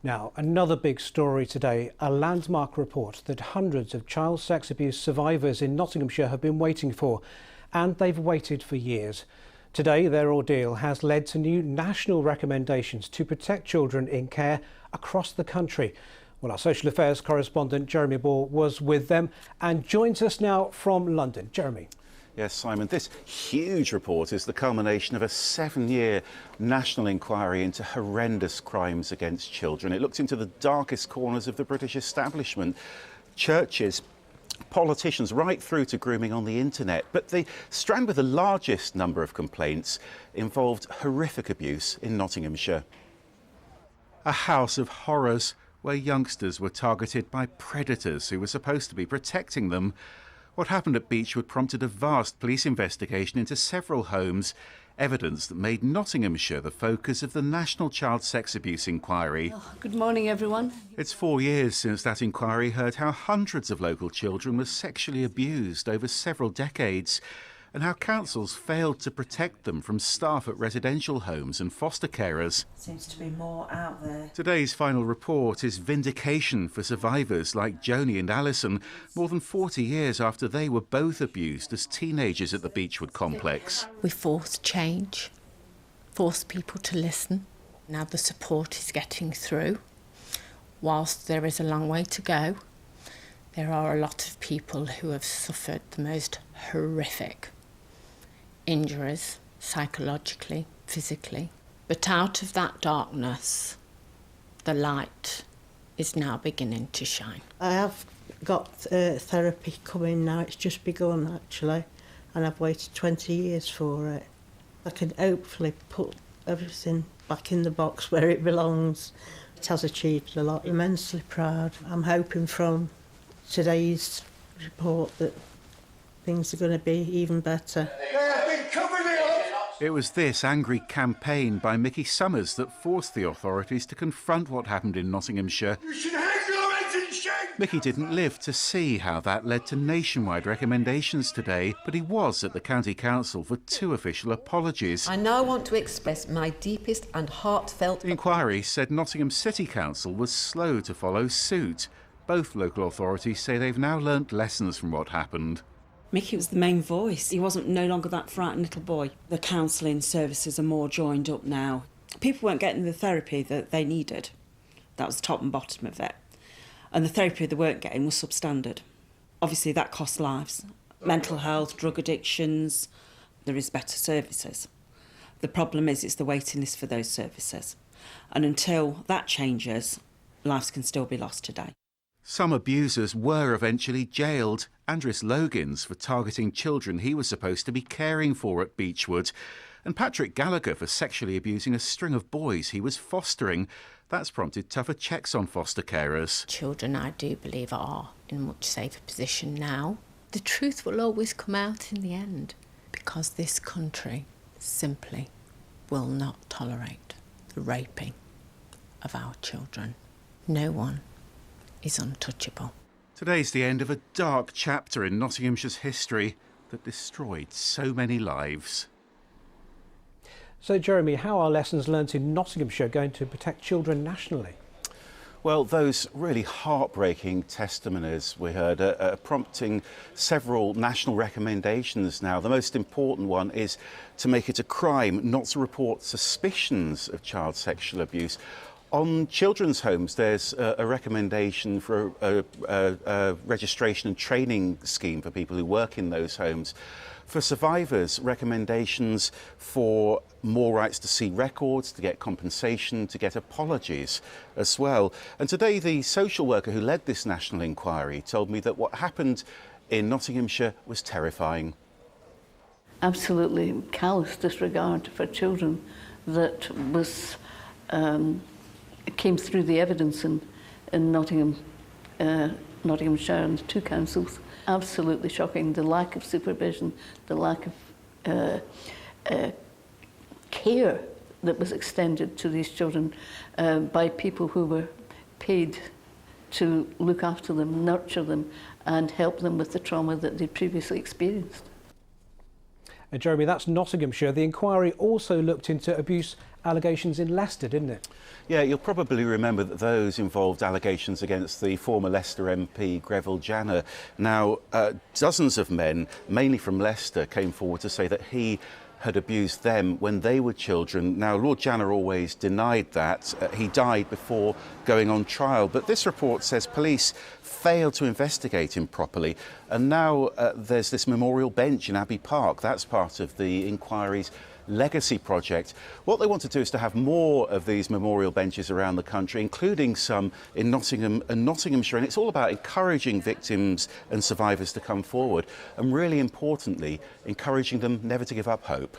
Now, another big story today, a landmark report that hundreds of child sex abuse survivors in Nottinghamshire have been waiting for, and they've waited for years. Today, their ordeal has led to new national recommendations to protect children in care across the country. Well, our social affairs correspondent Jeremy Ball was with them and joins us now from London. Jeremy. Yes, Simon, this huge report is the culmination of a 7-year national inquiry into horrendous crimes against children. It looks into the darkest corners of the British establishment, churches, politicians, right through to grooming on the internet. But the strand with the largest number of complaints involved horrific abuse in Nottinghamshire. A house of horrors where youngsters were targeted by predators who were supposed to be protecting them. What happened at Beechwood prompted a vast police investigation into several homes, evidence that made Nottinghamshire the focus of the National Child Sex Abuse Inquiry. Good morning, everyone. It's 4 years since that inquiry heard how hundreds of local children were sexually abused over several decades, and how councils failed to protect them from staff at residential homes and foster carers. Seems to be more out there. Today's final report is vindication for survivors like Joni and Alison, more than 40 years after they were both abused as teenagers at the Beechwood complex. We forced change, forced people to listen. Now the support is getting through. Whilst there is a long way to go, there are a lot of people who have suffered the most horrific injuries, psychologically, physically. But out of that darkness, the light is now beginning to shine. I have got therapy coming now. It's just begun, actually, and I've waited 20 years for it. I can hopefully put everything back in the box where it belongs. It has achieved a lot. Immensely proud. I'm hoping from today's report that things are going to be even better. It was this angry campaign by Mickey Summers that forced the authorities to confront what happened in Nottinghamshire. You should hang your heads in shame! Mickey didn't live to see how that led to nationwide recommendations today, but he was at the County Council for 2 official apologies. I now want to express my deepest and heartfelt... The inquiry said Nottingham City Council was slow to follow suit. Both local authorities say they've now learnt lessons from what happened. Mickey was the main voice. He wasn't no longer that frightened little boy. The counselling services are more joined up now. People weren't getting the therapy that they needed. That was the top and bottom of it. And the therapy they weren't getting was substandard. Obviously that costs lives. Mental health, drug addictions, there is better services. The problem is it's the waiting list for those services. And until that changes, lives can still be lost today. Some abusers were eventually jailed. Andres Logins for targeting children he was supposed to be caring for at Beechwood, and Patrick Gallagher for sexually abusing a string of boys he was fostering. That's prompted tougher checks on foster carers. Children, I do believe, are in a much safer position now. The truth will always come out in the end, because this country simply will not tolerate the raping of our children. No one is untouchable. Today's the end of a dark chapter in Nottinghamshire's history that destroyed so many lives. So, Jeremy, how are lessons learnt in Nottinghamshire going to protect children nationally? Well, those really heartbreaking testimonies we heard are prompting several national recommendations now. The most important one is to make it a crime not to report suspicions of child sexual abuse. On children's homes, there's a recommendation for a registration and training scheme for people who work in those homes. For survivors, recommendations for more rights to see records, to get compensation, to get apologies as well. And today, the social worker who led this national inquiry told me that what happened in Nottinghamshire was terrifying. Absolutely callous disregard for children that was... came through the evidence in Nottingham, Nottinghamshire and the 2 councils. Absolutely shocking. The lack of supervision, the lack of care that was extended to these children by people who were paid to look after them, nurture them and help them with the trauma that they'd previously experienced. And Jeremy, that's Nottinghamshire. The inquiry also looked into abuse allegations in Leicester, didn't it? Yeah, you'll probably remember that those involved allegations against the former Leicester MP Greville Janner. Now, dozens of men, mainly from Leicester, came forward to say that he had abused them when they were children. Now, Lord Janner always denied that. He died before going on trial. But this report says police failed to investigate him properly. And now there's this memorial bench in Abbey Park. That's part of the inquiry's legacy project. What they want to do is to have more of these memorial benches around the country, including some in Nottingham and Nottinghamshire, and it's all about encouraging victims and survivors to come forward and, really importantly, encouraging them never to give up hope.